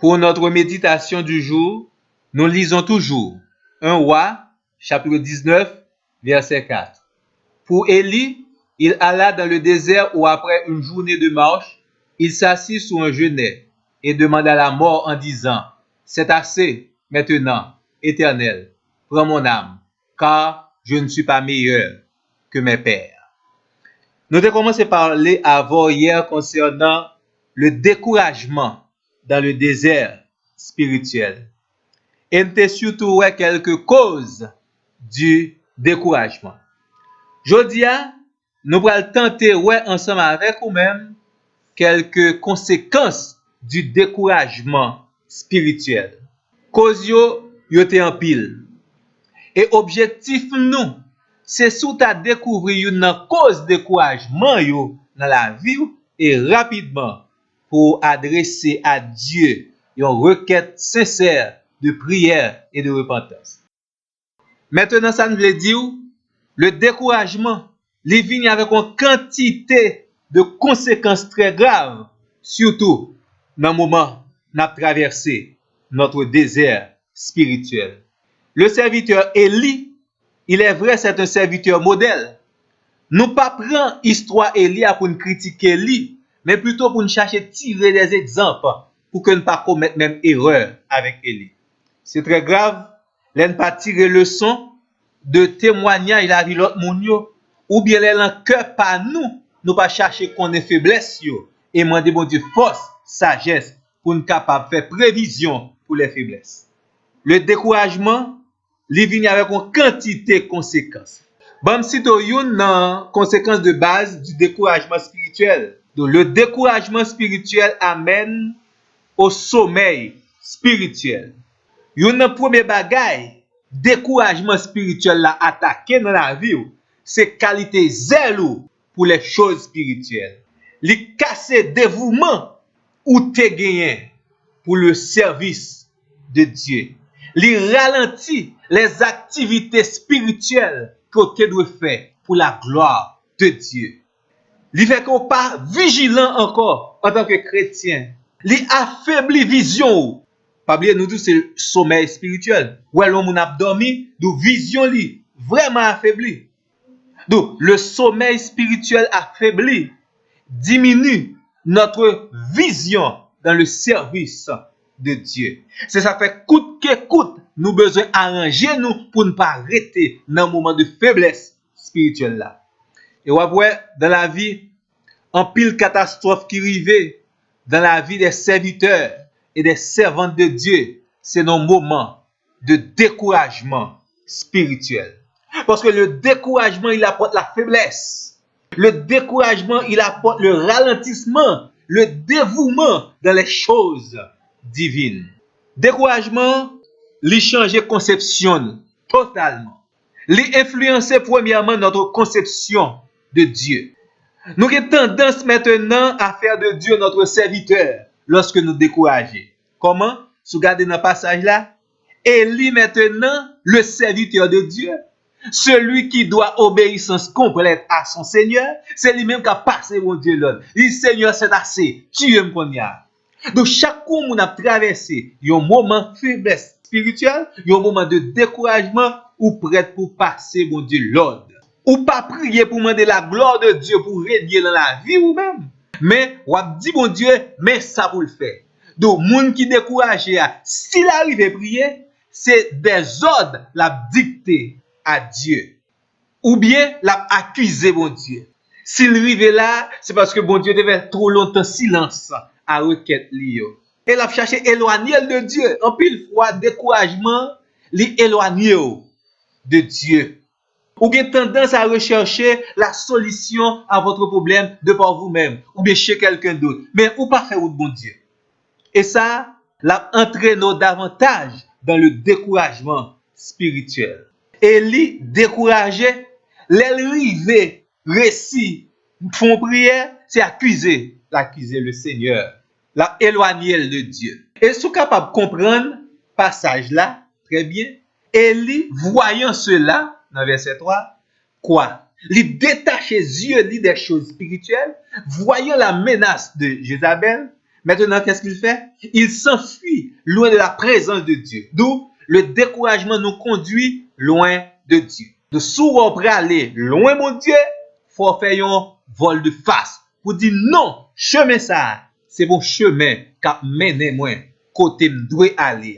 Pour notre méditation du jour, nous lisons toujours 1 Roi, chapitre 19, verset 4. Pour Élie, il alla dans le désert où après une journée de marche, il s'assit sous un genêt et demanda la mort en disant, « C'est assez, maintenant, Éternel, prends mon âme, car je ne suis pas meilleur que mes pères. » Nous avons commencé à parler avant hier concernant le découragement dans le désert spirituel. Et nous avons surtout quelques causes du découragement. Aujourd'hui, nous allons tenter ensemble avec vous-même quelques conséquences du découragement spirituel. Cause yo te en pile. Et objectif nous, c'est sous ta découvrir une cause découragement yo dans la vie et rapidement pour adresser à Dieu une requête sincère de prière et de repentance. Maintenant, ça nous veut dire le découragement, il vient avec une quantité de conséquences très graves, surtout dans le moment où nous avons traversé notre désert spirituel. Le serviteur Élie, il est vrai, c'est un serviteur modèle. Nous ne pas prendre l'histoire Élie pour nous critiquer Élie, mais plutôt pour nous chercher à tirer des exemples pour que nous ne pas commettre même erreur avec Élie. C'est très grave, nous ne pas tirer leçon de témoignage la vie l'autre monde ou bien les en cœur par nous pas chercher qu'on ait faiblesse et demander bon Dieu force, sagesse pour nous capable faire prévision pour les faiblesses. Le découragement, il vient avec une quantité de conséquences. Bon, si tu as une conséquence de base du découragement spirituel. Donc, le découragement spirituel amène au sommeil spirituel. Une première bagaille, découragement spirituel la attaqué dans la vie, c'est qualité zèle pour les choses spirituelles. Li casser dévouement ou te gagné pour le service de Dieu. Li ralentit les activités spirituelles que tu dois faire pour la gloire de Dieu. Li fait qu'on pas vigilant encore en tant que chrétien. Li affaiblit vision. Pas oublier nous tous c'est le sommeil spirituel. Ouais l'homme a dormi, donc vision li vraiment affaibli. Donc le sommeil spirituel affaibli diminue notre vision dans le service de Dieu. C'est ça fait coûte que coûte, nous besoin arranger nous pour ne pas arrêter dans un moment de faiblesse spirituelle là. Et ouais, dans la vie, en pile catastrophe qui arrivait dans la vie des serviteurs et des servantes de Dieu, c'est nos moments de découragement spirituel. Parce que le découragement, il apporte la faiblesse. Le découragement, il apporte le ralentissement, le dévouement dans les choses divines. Découragement, il change conception totalement. Il influence premièrement notre conception de Dieu. Nous avons tendance maintenant à faire de Dieu notre serviteur lorsque nous décourageons. Comment? Si vous regardez dans le passage là, Élie maintenant, le serviteur de Dieu, celui qui doit obéissance complète à son Seigneur, c'est lui-même qui a passé mon Dieu l'autre. Il dit, Seigneur, c'est assez, tu aimes qu'on y a. Donc chaque coup, on a traversé un moment de faiblesse spirituelle, un moment de découragement, ou prêt pour passer mon Dieu l'ordre. Ou pas prier pour demander la gloire de Dieu pour régner dans la vie ou même. Mais, ou dit bon Dieu, mais ça pour le faire. Donc, moun qui décourage, s'il arrive à prier, c'est des ordres la dicter à Dieu. Ou bien, la accuser bon Dieu. S'il arrive là, c'est parce que bon Dieu devait trop longtemps silence à requête liyo. Et la chercher éloigner de Dieu. En pile fois, découragement, li éloigner de Dieu. Ou bien tendance à rechercher la solution à votre problème de par vous-même, ou bien chez quelqu'un d'autre, mais ou pas faire de bon Dieu. Et ça, l'a entraîné davantage dans le découragement spirituel. Élie découragé, l'élrivé, récit, font prière, c'est accuser le Seigneur, l'a éloigné de Dieu. Et si vous êtes capable de comprendre passage là, très bien, Élie, voyant cela, dans verset 3, quoi? Il détache les yeux des choses spirituelles, voyant la menace de Jézabel, Maintenant, qu'est-ce qu'il fait? Il s'enfuit loin de la présence de Dieu. D'où le découragement nous conduit loin de Dieu. De souvent prêt à aller loin, mon Dieu, faut faire un vol de face. Pour dire non, chemin ça, c'est mon chemin qui mène moi côté me doit aller.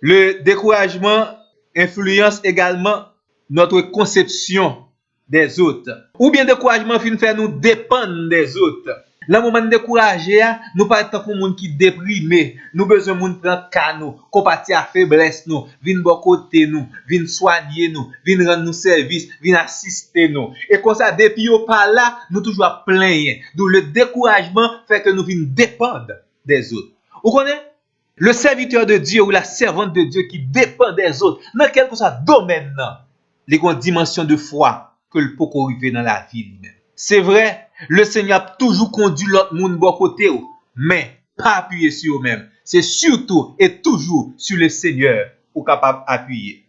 Le découragement influence également notre conception des autres. Ou bien découragement fin faire nous dépendre des autres. Dans le moment de décourager, nous pas tant pour monde qui déprimé, nous besoin monde prendre cas nous, compatir à faiblesse nous, vinn bon côté nous, vinn soigner nous, vinn rendre nous service, vinn assister nous. Et comme ça depuis au pas là, nous toujours plaindre. Donc le découragement fait que nous vinn dépendre des autres. Vous connaissez? Le serviteur de Dieu ou la servante de Dieu qui dépend des autres, dans quel que soit domaine, il y a une dimension de foi que le peut arriver dans la vie lui-même. C'est vrai, le Seigneur a toujours conduit l'autre monde bon côté, mais pas appuyer sur eux-mêmes. C'est surtout et toujours sur le Seigneur ou capable d'appuyer.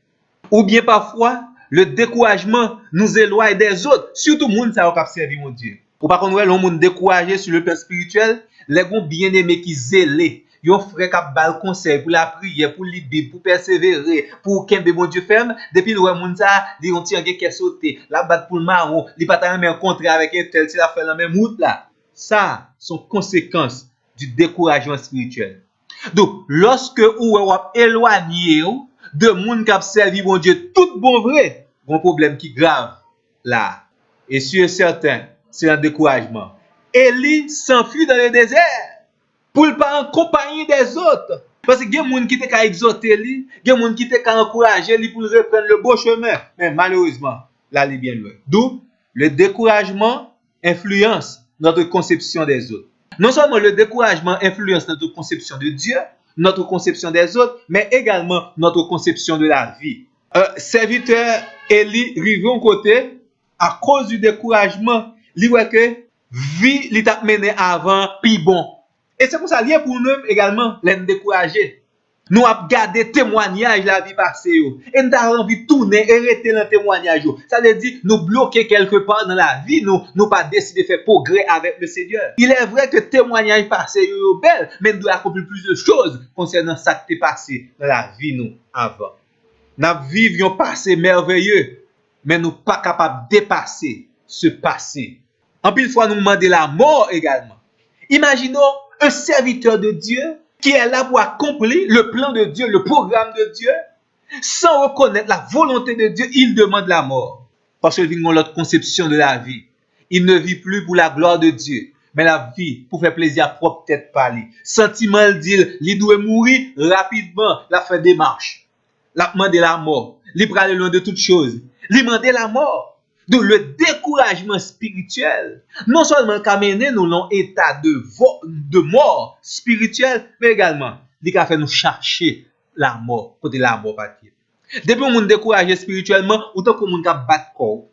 Ou bien parfois, le découragement nous éloigne des autres, surtout monde ça qui servir mon Dieu. Ou par contre, le monde découragé sur le plan spirituel, les bons bien-aimés qui zélés. Yon frère qui bal conseil pour la prière, pour lire Bible, pour persévérer, pour kembe bon Dieu ferme, depuis le moun ça, li on ti ange qui sauter, la bat pour le marron, li pas ta même contrat avec un tel, si la fait la même route là. Ça sont conséquences du découragement spirituel. Donc, lorsque ou éloigné de moun qui a servi bon Dieu tout bon vrai, un problème qui grave là. Et sûr certain, c'est un découragement. Élie s'enfuit dans le désert pour ne pas en compagnie des autres. Parce que il y a des gens qui te exhorter lui, il y a des gens qui te encourager lui pour reprendre le bon chemin. Mais malheureusement, là, il est bien loin. D'où le découragement influence notre conception des autres. Non seulement le découragement influence notre conception de Dieu, notre conception des autres, mais également notre conception de la vie. Serviteur Élie rive un côté, à cause du découragement, il voit que vie li t'a mené avant, puis bon. Et c'est pour ça, lié pour nous également, les décourager. Nous avons gardé témoignage la vie passée. Et nous avons envie de tourner, arrêter le témoignage. Ça veut dire, nous bloquer quelque part dans la vie, nous pas décider de faire progrès avec le Seigneur. Il est vrai que témoignage passé est belle, mais nous devons accomplir plus de choses concernant ça qui est passé dans la vie nous avant. Nous vivions un passé merveilleux, mais nous pas capables de dépasser ce passé. En plus, fois, nous demander la mort également. Imaginons un serviteur de Dieu qui est là pour accomplir le plan de Dieu, le programme de Dieu, sans reconnaître la volonté de Dieu, il demande la mort. Parce qu'il vit l'autre conception de la vie. Il ne vit plus pour la gloire de Dieu, mais la vie pour faire plaisir à propre tête parler. Sentiment dit, il doit mourir rapidement, la fait démarche. La demander la mort. Il prend loin de toutes choses. Il demande la mort. Donc le découragement spirituel, non seulement qu'a mené nous dans un état de mort spirituelle, mais également, il a fait nous chercher la mort, côté la mort partir. Depuis qu'on est découragé spirituellement, autant qu'on est battre corps,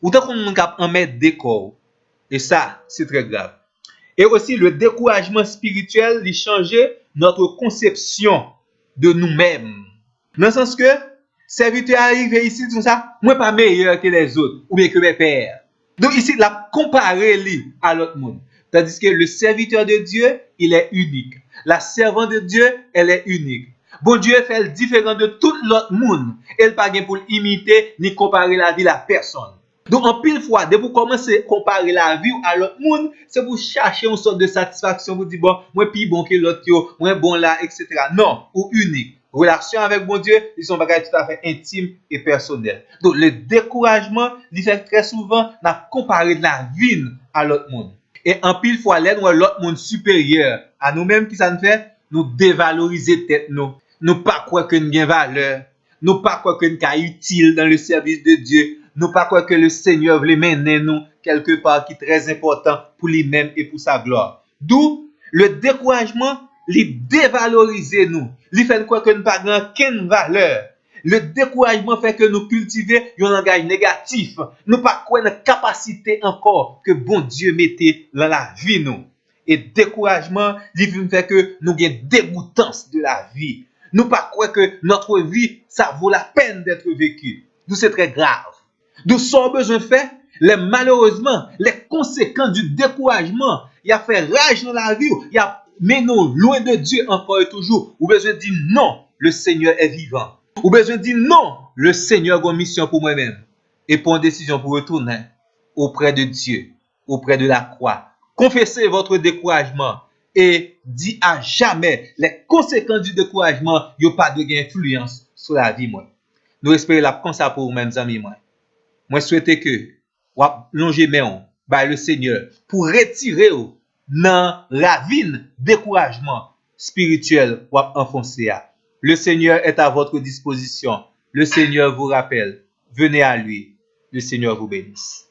autant qu'on est en mettre des corps. Et ça, c'est très grave. Et aussi, le découragement spirituel, il change notre conception de nous-mêmes. Dans le sens que, serviteur arrivé ici, tout ça, moi pas meilleur que les autres, ou bien que mes pères. Donc ici, la comparer lui à l'autre monde. Tandis que le serviteur de Dieu, il est unique. La servante de Dieu, elle est unique. Bon Dieu fait le différent de tout l'autre monde. Elle pas pour imiter ni comparer la vie à personne. Donc en pile fois, dès que vous commencez à comparer la vie à l'autre monde, c'est pour chercher une sorte de satisfaction. Vous dites, bon, moi plus bon que l'autre, moi bon là, etc. Non, ou unique. Relation avec bon Dieu, ils sont bagages tout à fait intimes et personnels. Donc, le découragement, il fait très souvent, n'a comparé de la vie à l'autre monde. Et en pile fois, l'aide ou l'autre monde supérieur à nous-mêmes, qui ça nous fait? Nous dévaloriser tête nous. Nous pas croire que nous avons valeur. Nous pas croire que nous sommes utiles dans le service de Dieu. Nous pas croire que le Seigneur veut mener nous quelque part qui est très important pour lui-même et pour sa gloire. D'où le découragement, il dévalorise nous. Il fait quoi que nous pas aucune valeur. Le découragement fait que nous cultivons un langage négatif. Nous pas quoi une capacité encore que bon Dieu mettait dans la vie nous. Et découragement, il fait que nous avons dégoûtance de la vie. Nous pas quoi que notre vie ça vaut la peine d'être vécue. Donc c'est très grave. Donc ce qu'on a besoin de faire, malheureusement, les conséquences du découragement, il a fait rage dans la vie, il a mais non, loin de Dieu encore et toujours. Ou besoin de dire non, le Seigneur est vivant. Ou besoin de dire non, le Seigneur a une mission pour moi-même. Et pour une décision pour retourner auprès de Dieu, auprès de la croix. Confessez votre découragement et dit à jamais les conséquences du découragement, il n'y a pas de influence sur la vie. Moi. Nous espérons la comme ça pour vous-même, amis. Moi, souhaite que vous longez main par le Seigneur pour retirer dans la ravine découragement spirituel ou enfoncé. Le Seigneur est à votre disposition. Le Seigneur vous rappelle. Venez à lui. Le Seigneur vous bénisse.